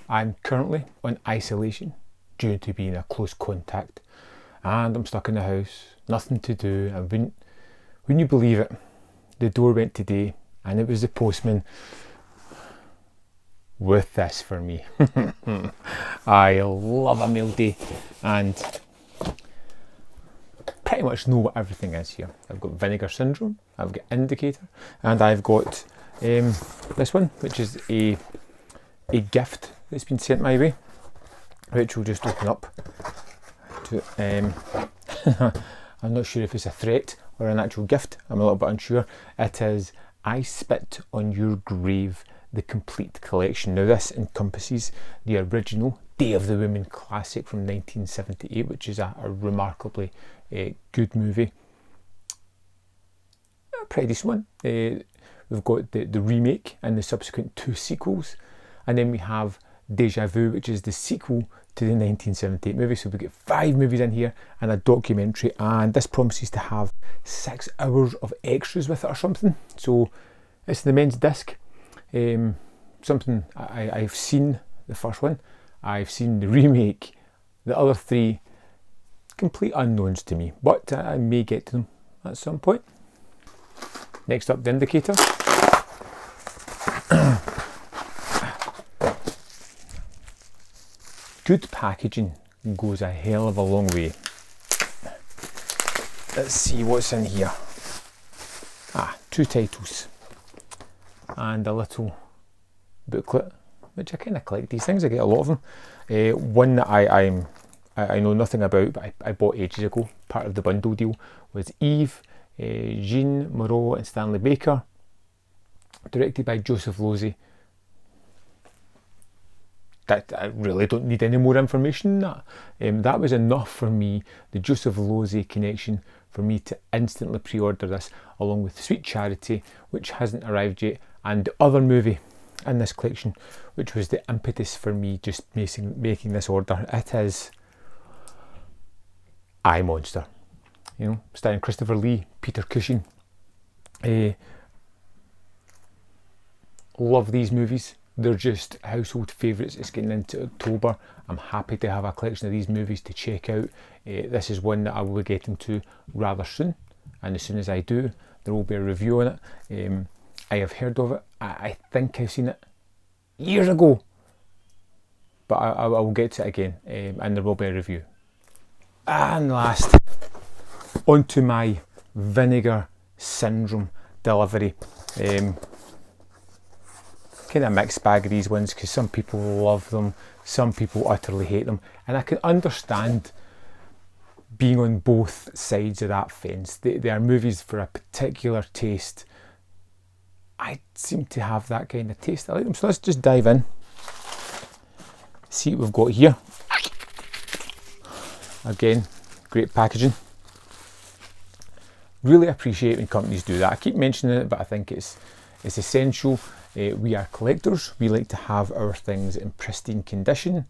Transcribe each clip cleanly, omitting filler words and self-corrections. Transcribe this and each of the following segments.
I'm currently on isolation due to being a close contact, and I'm stuck in the house, nothing to do. And wouldn't you believe it, the door went today and it was the postman with this for me. I love a mail day and pretty much know what everything is here. I've got Vinegar Syndrome, I've got Indicator, and I've got this one, which is a gift that's been sent my way, which will just open up to I'm not sure if it's a threat or an actual gift. I'm a little bit unsure. It is I Spit on Your Grave, the complete collection. Now this encompasses the original Day of the Women classic from 1978, which is a remarkably good movie. A pretty decent one. We've got the remake and the subsequent 2 sequels, and then we have Deja Vu, which is the sequel to the 1978 movie. So we get 5 movies in here and a documentary, and this promises to have 6 hours of extras with it or something. So it's the men's disc. Something I've seen the first one, I've seen the remake, the other 3 complete unknowns to me, but I may get to them at some point. Next up, the Indicator. Good packaging goes a hell of a long way. Let's see what's in here. 2 titles and a little booklet, which I kind of collect these things. I get a lot of them. One that I know nothing about, but I bought ages ago, part of the bundle deal, was Eve, Jean Moreau and Stanley Baker, directed by Joseph Losey. That I really don't need any more information than that. That was enough for me, the Joseph Losey connection, for me to instantly pre-order this, along with Sweet Charity, which hasn't arrived yet, and the other movie in this collection, which was the impetus for me just making this order. It is I Monster, starring Christopher Lee, Peter Cushing. Love these movies. They're just household favourites. It's getting into October. I'm happy to have a collection of these movies to check out. This is one that I will be getting to rather soon, and as soon as I do, there will be a review on it. I have heard of it. I think I've seen it years ago, but I will get to it again, and there will be a review. And last, onto my Vinegar Syndrome delivery. Kind of mixed bag of these ones, because some people love them, some people utterly hate them, and I can understand being on both sides of that fence. They are movies for a particular taste. I seem to have that kind of taste. I like them, so let's just dive in, see what we've got here. Again, great packaging. Really appreciate when companies do that. I keep mentioning it, but I think it's essential. We are collectors. We like to have our things in pristine condition.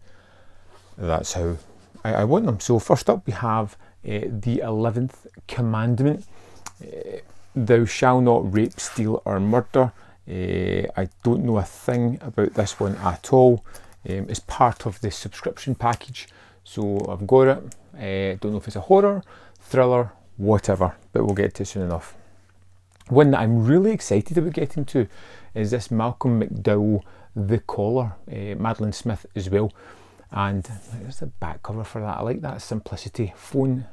That's how I want them. So first up we have the 11th commandment. Thou shalt not rape, steal or murder. I don't know a thing about this one at all. It's part of the subscription package, so I've got it. Don't know if it's a horror, thriller, whatever, but we'll get to it soon enough. One that I'm really excited about getting to is this Malcolm McDowell, The Collar, Madeline Smith as well. And there's the back cover for that. I like that simplicity. Phone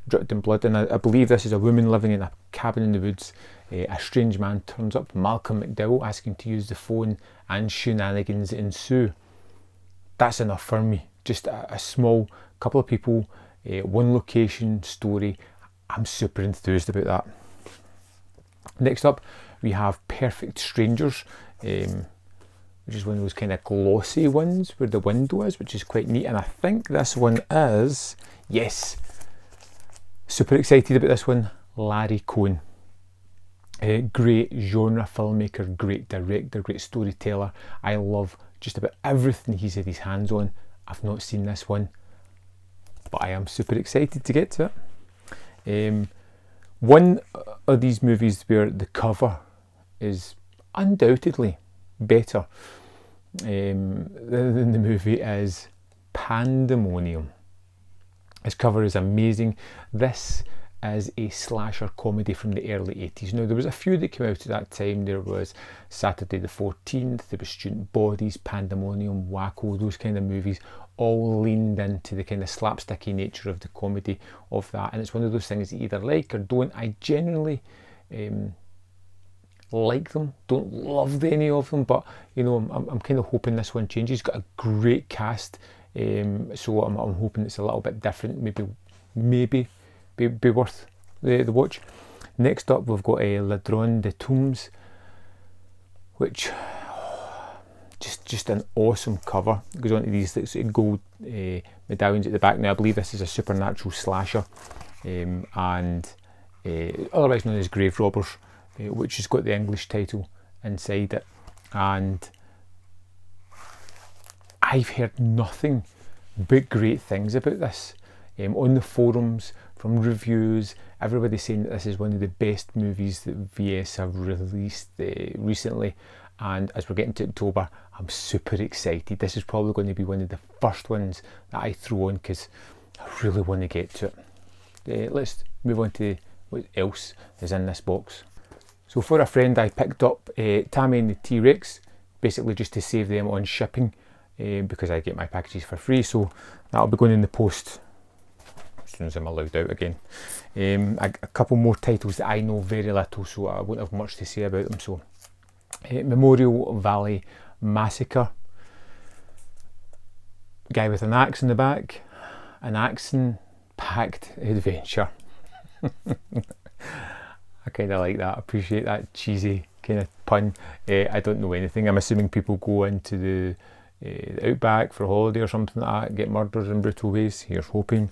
dripped in blood, and I believe this is a woman living in a cabin in the woods. A strange man turns up, Malcolm McDowell, asking to use the phone, and shenanigans ensue. That's enough for me. Just a small couple of people, one location story. I'm super enthused about that. Next up we have Perfect Strangers, which is one of those kind of glossy ones where the window is, which is quite neat, and I think this one is, yes, super excited about this one, Larry Cohen. Great genre filmmaker, great director, great storyteller. I love just about everything he's had his hands on. I've not seen this one, but I am super excited to get to it. One of these movies where the cover is undoubtedly better in the movie is Pandemonium. This cover is amazing. This is a slasher comedy from the early 80s. Now, there was a few that came out at that time. There was Saturday the 14th, there was Student Bodies, Pandemonium, Wacko, those kind of movies all leaned into the kind of slapsticky nature of the comedy of that. And it's one of those things you either like or don't. I generally like them, don't love any of them, but you know, I'm kind of hoping this one changes. It's got a great cast, so I'm hoping it's a little bit different, maybe be worth the watch. Next up we've got a Ladron de Tombs, which just an awesome cover. It goes on to these gold medallions at the back. Now I believe this is a supernatural slasher, and otherwise known as Grave Robbers, which has got the English title inside it. And I've heard nothing but great things about this on the forums, from reviews. Everybody's saying that this is one of the best movies that VS have released recently. And as we're getting to October, I'm super excited. This is probably going to be one of the first ones that I throw on because I really want to get to it. Let's move on to what else is in this box. So for a friend, I picked up Tammy and the T-Rex, basically just to save them on shipping, because I get my packages for free. So that'll be going in the post as soon as I'm allowed out again. A couple more titles that I know very little, so I won't have much to say about them. So Memorial Valley Massacre, guy with an axe in the back, an action-packed adventure. I kind of like that, appreciate that cheesy kind of pun. I don't know anything. I'm assuming people go into the outback for a holiday or something like that, get murdered in brutal ways. Here's hoping.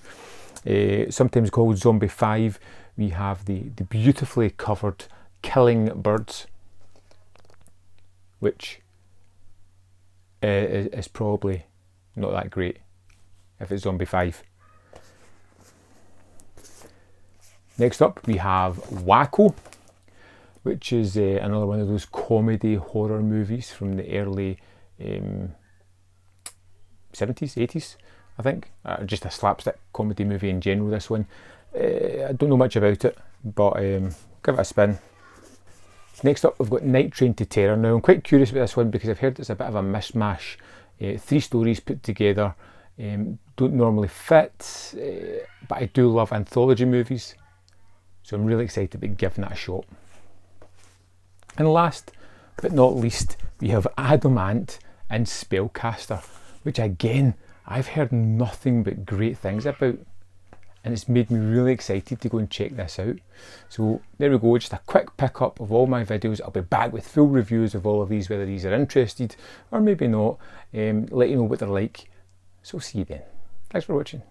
Sometimes called Zombie 5, we have the beautifully covered Killing Birds, which is probably not that great if it's Zombie 5. Next up we have Wacko, which is another one of those comedy horror movies from the early 70s, 80s, I think. Just a slapstick comedy movie in general, this one. I don't know much about it, but give it a spin. Next up we've got Night Train to Terror. Now I'm quite curious about this one because I've heard it's a bit of a mishmash. 3 stories put together, don't normally fit, but I do love anthology movies, so I'm really excited about giving it a shot. And last but not least, we have Adamant and Spellcaster, which again I've heard nothing but great things about, and it's made me really excited to go and check this out. So there we go, just a quick pickup of all my videos. I'll be back with full reviews of all of these, whether these are interested or maybe not. Let you know what they're like. So see you then. Thanks for watching.